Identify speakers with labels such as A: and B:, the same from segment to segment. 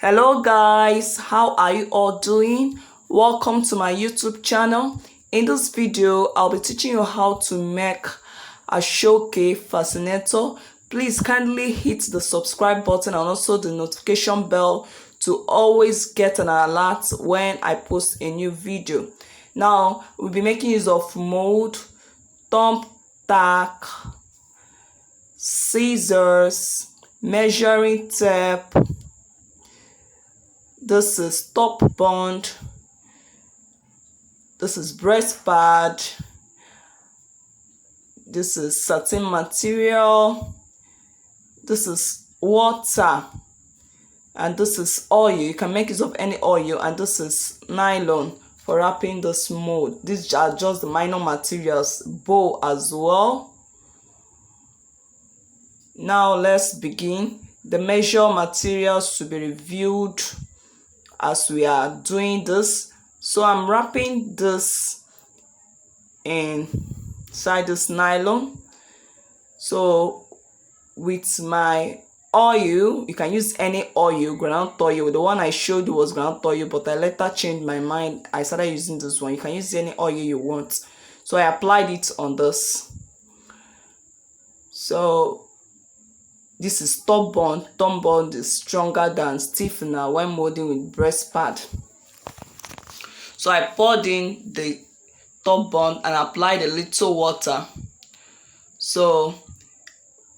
A: Hello guys, how are you all doing? Welcome to my YouTube channel. In this video, I'll be teaching you how to make Asoke Fascinator. Please kindly hit the subscribe button and also the notification bell to always get an alert when I post a new video. Now, we'll be making use of mold, thumb tack, scissors, measuring tape. This is top bond, this is breast pad, this is satin material, this is water, and this is oil. You can make use of any oil, and this is nylon for wrapping this mold. These are just the minor materials. Bowl as well. Now let's begin. The measure materials to be reviewed as we are doing this. So I'm wrapping this inside this nylon. So with my oil, you can use any oil, groundnut oil. The one I showed you was groundnut oil, but I later changed my mind. I started using this one. You can use any oil you want. So I applied it on this. So this is top bond. Top bond is stronger than stiffener when molding with breast pad. So I poured in the top bond and applied a little water. So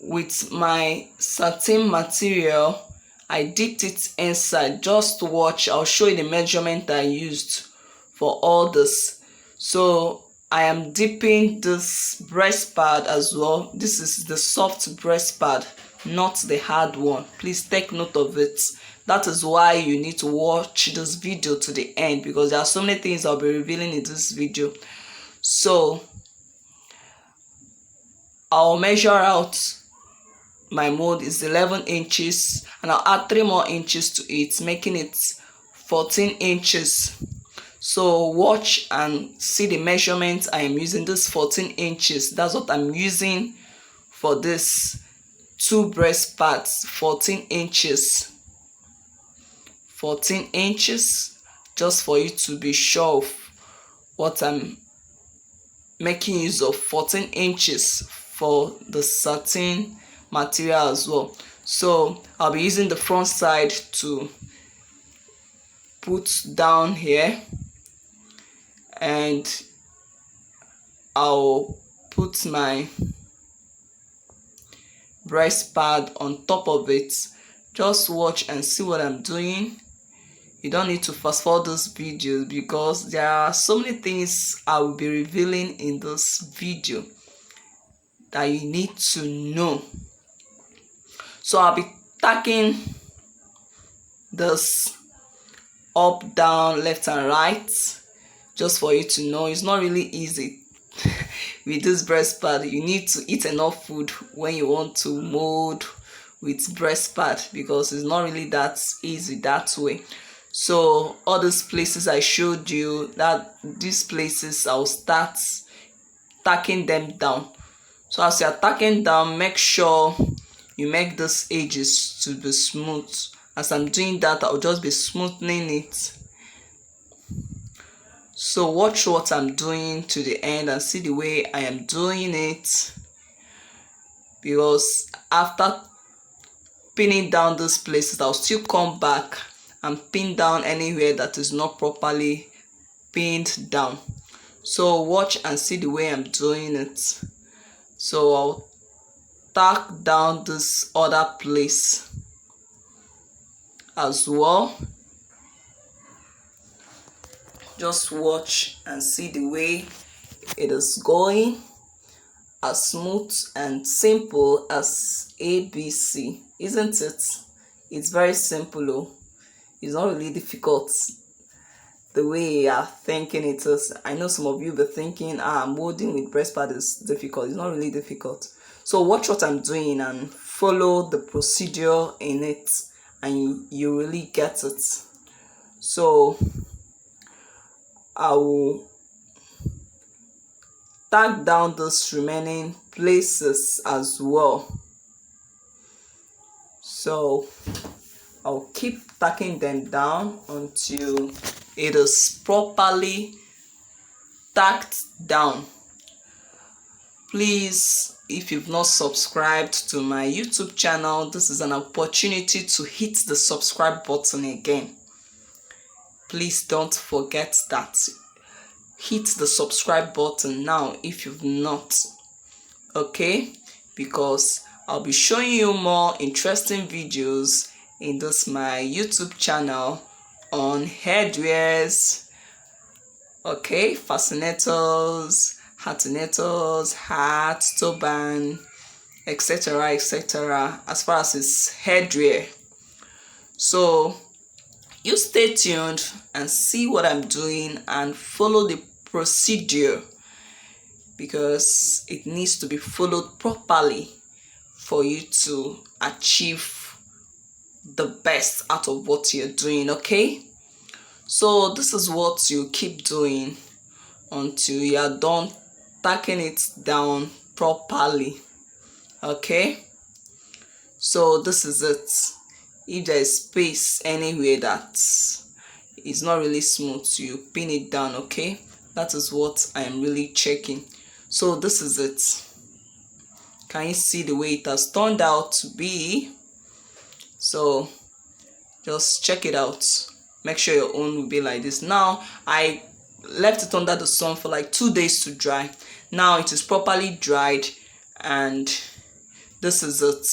A: with my satin material, I dipped it inside. Just to watch, I'll show you the measurement I used for all this. So I am dipping this breast pad as well. This is the soft breast pad, not the hard one. Please take note of it. That is why you need to watch this video to the end, because there are so many things I'll be revealing in this video. So I'll measure out my mold is 11 inches and I'll add 3 more inches to it, making it 14 inches. So watch and see the measurement I am using. This 14 inches, that's what I'm using for this 2 breast pads. 14 inches, 14 inches, just for you to be sure of what I'm making use of. 14 inches for the satin material as well. So I'll be using the front side to put down here, and I'll put my breast pad on top of it. Just watch and see what I'm doing. You don't need to fast forward this video, because there are so many things I will be revealing in this video that you need to know. So I'll be tacking this up, down, left and right, just for you to know. It's not really easy with this breast pad. You need to eat enough food when you want to mold with breast pad, because it's not really that easy that way. So all these places I showed you, that these places I'll start tacking them down. So as you're tacking down, make sure you make these edges to be smooth. As I'm doing that, I'll just be smoothing it. So watch what I'm doing to the end and see the way I am doing it, because after pinning down these places, I'll still come back and pin down anywhere that is not properly pinned down. So watch and see the way I'm doing it. So I'll tack down this other place as well. Just watch and see the way it is going, as smooth and simple as ABC, isn't it? It's very simple though. It's not really difficult the way you are thinking it is. I know some of you be thinking, molding with breast pad is difficult. It's not really difficult. So watch what I'm doing and follow the procedure in it, and you really get it. So I will tag down those remaining places as well. So I'll keep tacking them down until it is properly tacked down. Please, if you've not subscribed to my YouTube channel, this is an opportunity to hit the subscribe button again. Please don't forget that. Hit the subscribe button now if you've not. Okay? Because I'll be showing you more interesting videos in this my YouTube channel on headwears, okay, fascinators, hatinators, hats, turban, etc, etc, as far as it's headwear. So you stay tuned and see what I'm doing and follow the procedure, because it needs to be followed properly for you to achieve the best out of what you're doing. Okay, so this is what you keep doing until you are done tacking it down properly. Okay, so this is it. If there is space anywhere that is not really smooth, you pin it down. Okay, that is what I am really checking. So this is it. Can you see the way it has turned out to be? So just check it out. Make sure your own will be like this. Now I left it under the sun for like 2 days to dry. Now it is properly dried, and this is it.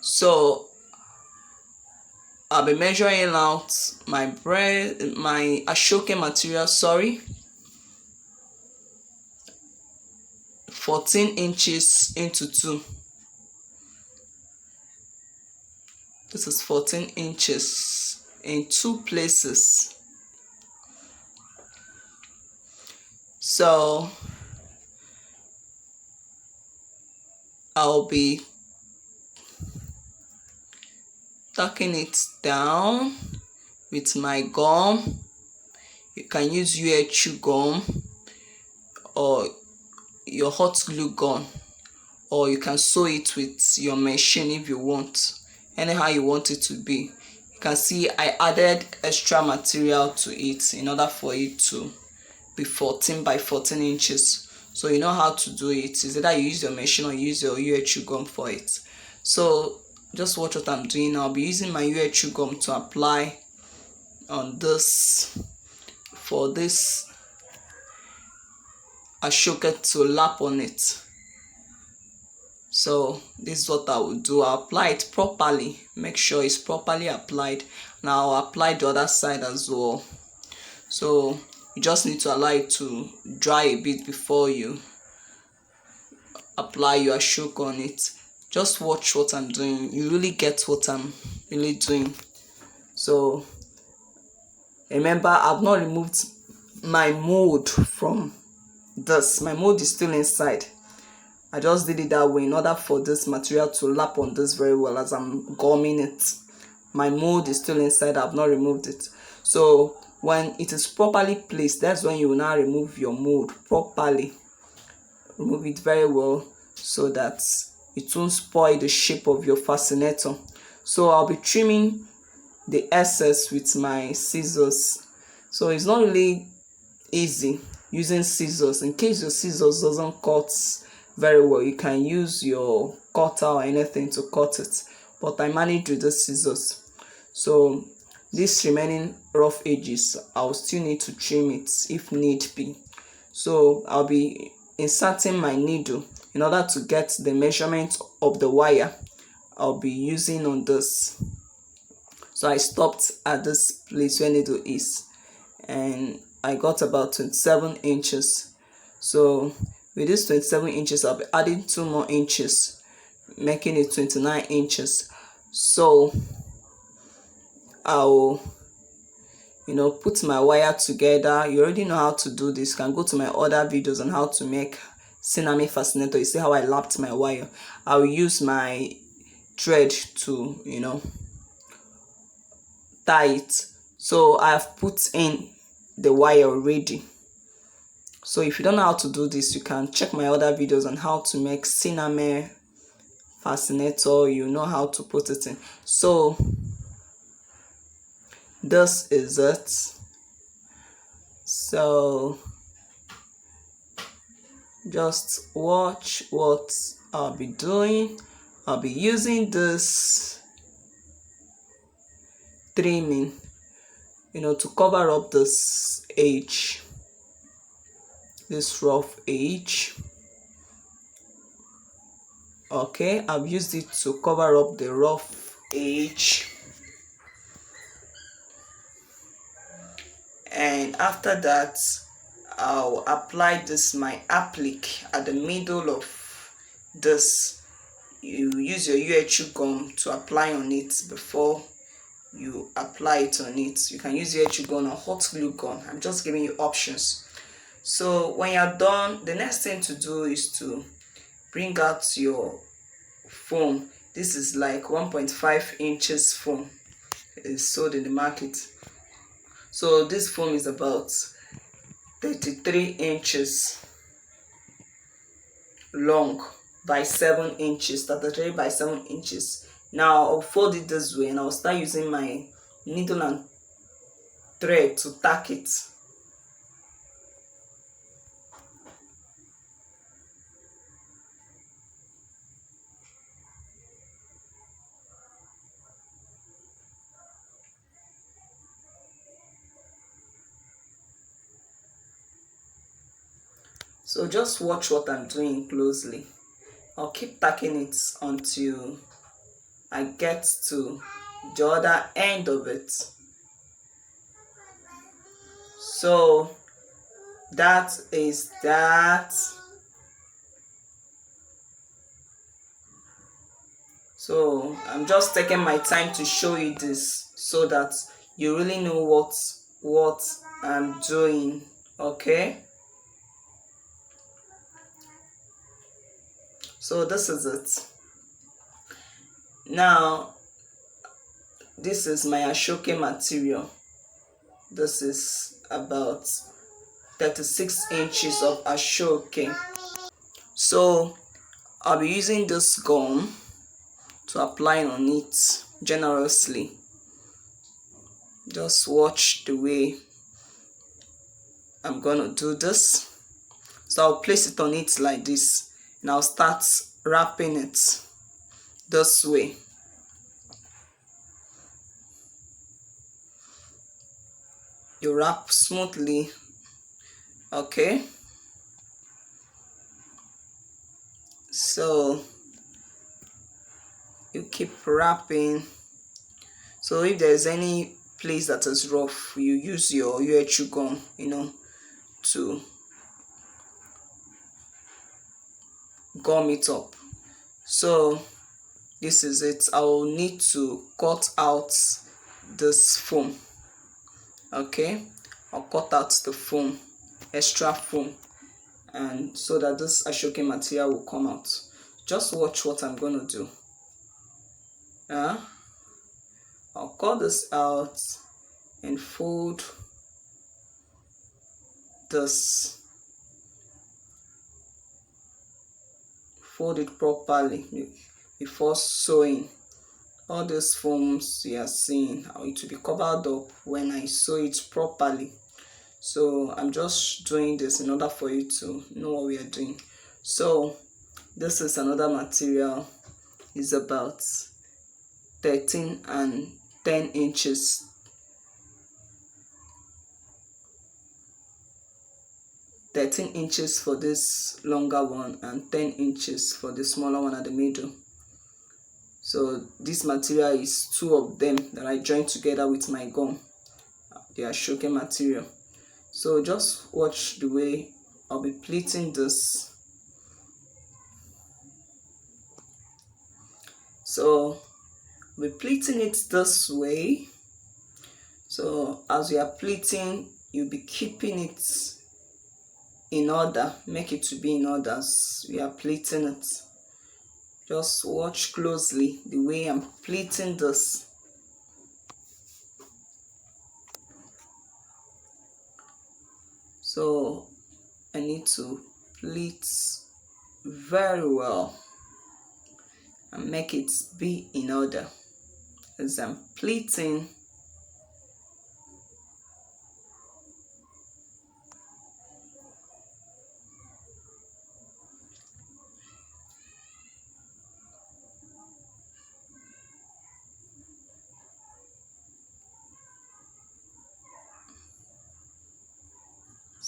A: So I'll be measuring out my Asoke material, 14 inches into 2. This is 14 inches in 2 places. So I'll be tacking it down with my gum. You can use UHU gum or your hot glue gun, or you can sew it with your machine if you want. Anyhow you want it to be. You can see I added extra material to it in order for it to be 14 by 14 inches. So you know how to do it. Is either you use your machine or you use your UHU gum for it. So just watch what I'm doing now. I'll be using my UHU gum to apply on this, for this Asoke to lap on it. So this is what I will do. I'll apply it properly. Make sure it's properly applied. Now I'll apply the other side as well. So you just need to allow it to dry a bit before you apply your Asoke on it. Just watch what I'm doing. You really get what I'm really doing. So remember, I've not removed my mold from this. My mold is still inside. I just did it that way in order for this material to lap on this very well as I'm gumming it. My mold is still inside. I've not removed it. So when it is properly placed, that's when you will now remove your mold properly. Remove it very well so that it won't spoil the shape of your fascinator. So I'll be trimming the excess with my scissors. So it's not really easy using scissors. In case your scissors doesn't cut very well, you can use your cutter or anything to cut it, but I managed with the scissors. So these remaining rough edges, I'll still need to trim it if need be. So I'll be inserting my needle in order to get the measurement of the wire I'll be using on this. So I stopped at this place where needle is, and I got about 27 inches. So with this 27 inches, I'll be adding 2 more inches, making it 29 inches. So I'll put my wire together. You already know how to do this. You can go to my other videos on how to make cinnamon fascinator. You see how I lapped my wire. I will use my thread to tie it. So I have put in the wire already. So if you don't know how to do this, you can check my other videos on how to make cinnamon fascinator. You know how to put it in. So this is it. So just watch what I'll be doing. I'll be using this trimming, to cover up this edge, this rough edge. Okay, I've used it to cover up the rough edge. And after that, I'll apply this, my applique, at the middle of this. You use your UHU gum to apply on it before you apply it on it. You can use UHU gum or hot glue gun. I'm just giving you options. So when you're done, the next thing to do is to bring out your foam. This is like 1.5 inches foam. It is sold in the market. So this foam is about 33 inches long by 7 inches, 33 by 7 inches. Now I'll fold it this way and I'll start using my needle and thread to tack it. So just watch what I'm doing closely. I'll keep tacking it until I get to the other end of it. So that is that. So I'm just taking my time to show you this so that you really know what I'm doing. Okay, so this is it. Now this is my Asoke material. This is about 36 inches of Asoke. So I'll be using this gum to apply on it generously. Just watch the way I'm gonna do this. So I'll place it on it like this and I'll start wrapping it this way. You wrap smoothly. Okay, so you keep wrapping. So if there's any place that is rough, you use your UHU gum, to gum it up. So this is it. I will need to cut out this foam. Okay, I'll cut out the foam, extra foam, and so that this Asoke material will come out. Just watch what I'm gonna do. I'll cut this out and fold this, fold it properly before sewing. All these foams you are seeing, it will be covered up when I sew it properly. So I'm just doing this in order for you to know what we are doing. So this is another material. It's about 13 and 10 inches. For this longer one and 10 inches for the smaller one at the middle. So this material is two of them that I joined together with my gum. They are Asoke material. So just watch the way I'll be pleating this. So we're pleating it this way. So as we are pleating, you'll be keeping it in order. Make it to be in order as we are pleating it. Just watch closely the way I'm pleating this. So I need to pleat very well and make it be in order. As I'm pleating,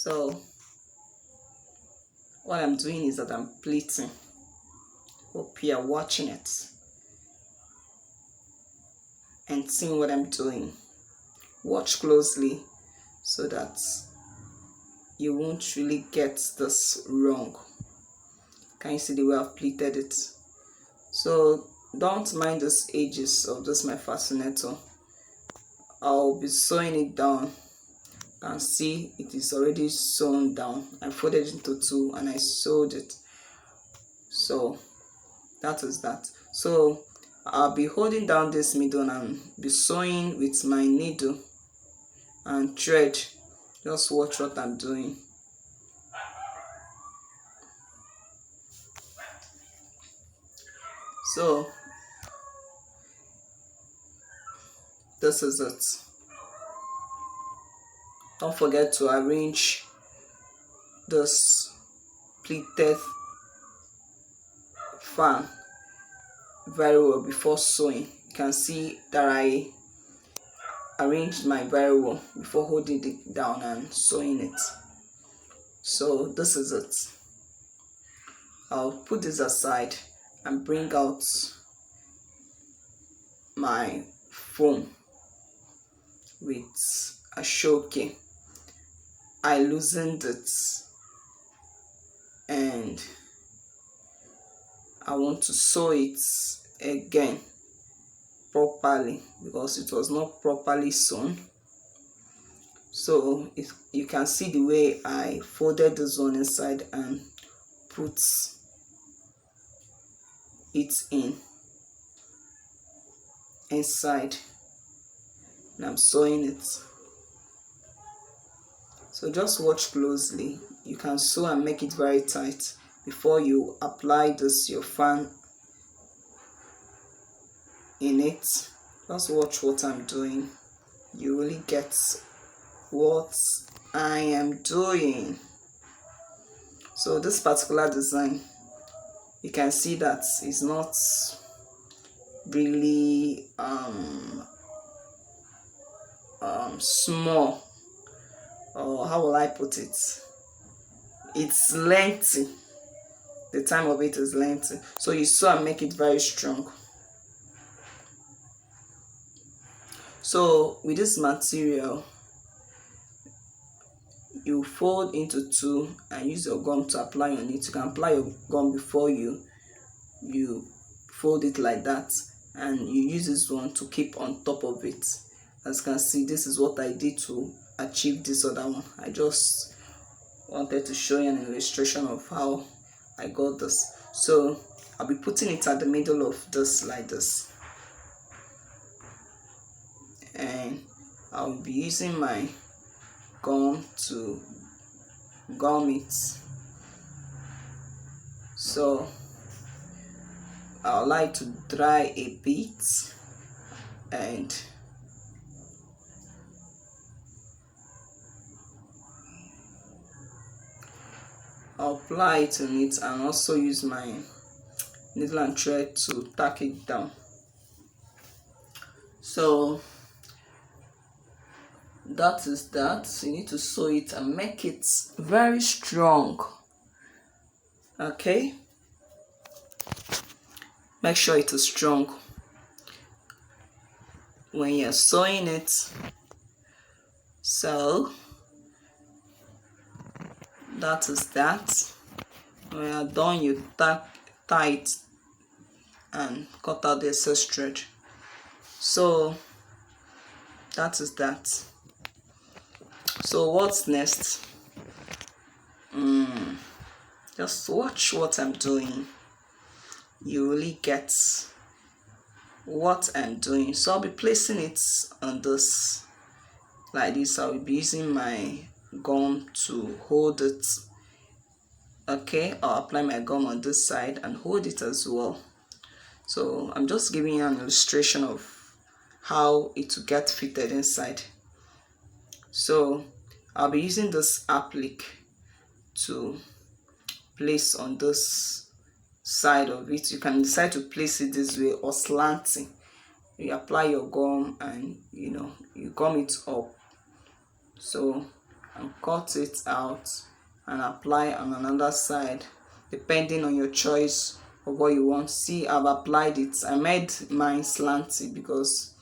A: So what I'm doing is that I'm pleating. Hope you are watching it and seeing what I'm doing. Watch closely so that you won't really get this wrong. Can you see the way I've pleated it? So don't mind these edges of this my fascinator. I'll be sewing it down. You can see it is already sewn down. I folded it into two and I sewed it. So that is that. So I'll be holding down this middle and be sewing with my needle and thread. Just watch what I'm doing. So this is it. Don't forget to arrange this pleated fan very well before sewing. You can see that I arranged my very well before holding it down and sewing it. So this is it. I'll put this aside and bring out my foam with Asoke. I loosened it and I want to sew it again properly because it was not properly sewn. So you can see the way I folded this one inside and put it inside, and I'm sewing it. So just watch closely. You can sew and make it very tight before you apply this your fan in it. Just watch what I'm doing. You really get what I am doing. So this particular design, you can see that it's not really small, or how will I put it? It's lengthy. The time of it is lengthy. So you sew and make it very strong. So with this material, you fold into two and use your gum to apply on it. You can apply your gum before you fold it like that, and you use this one to keep on top of it. As you can see, this is what I did to achieve this other one. I just wanted to show you an illustration of how I got this. So I'll be putting it at the middle of this like this, and I'll be using my gum to gum it. So I would like to dry a bit and I'll apply it on it, and also use my needle and thread to tack it down. So that is that. You need to sew it and make it very strong. Okay, make sure it is strong when you're sewing it. So that is that. When you're done, you tie it and cut out the excess thread. So that is that. So what's next? Just watch what I'm doing. You really get what I'm doing. So I'll be placing it on this like this. I'll be using my gum to hold it. Okay, I'll apply my gum on this side and hold it as well. So I'm just giving you an illustration of how it will get fitted inside. So I'll be using this applique to place on this side of it. You can decide to place it this way or slanting. You apply your gum and you gum it up. So and cut it out and apply on another side depending on your choice of what you want. See, I've applied it. I made mine slanty because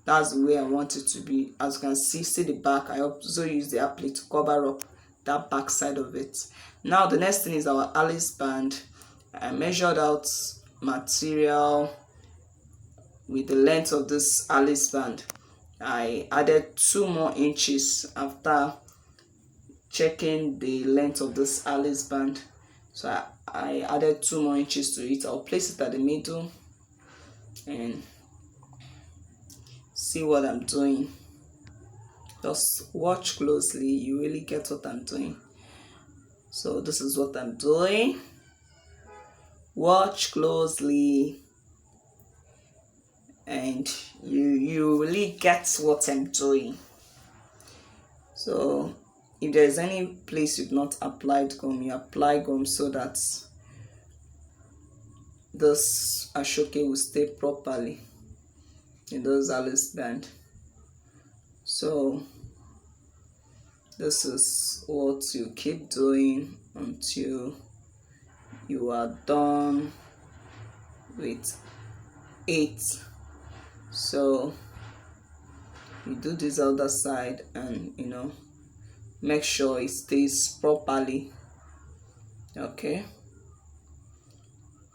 A: that's the way I want it to be. As you can see the back. I also use the applique to cover up that back side of it. Now the next thing is our Alice band. I measured out material with the length of this Alice band. I added 2 more inches after checking the length of this Alice band. So I added 2 more inches to it. I'll place it at the middle and see what I'm doing. Just watch closely, you really get what I'm doing. So this is what I'm doing. Watch closely and you really get what I'm doing. So if there's any place you've not applied gum, you apply gum so that this Asoke will stay properly in those Alice band. So this is what you keep doing until you are done with 8. So you do this other side and make sure it stays properly. Okay,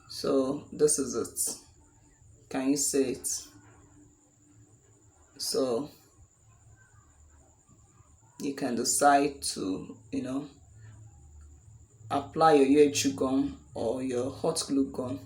A: so this is it. Can you see it? So you can decide to apply your UHU gum or your hot glue gum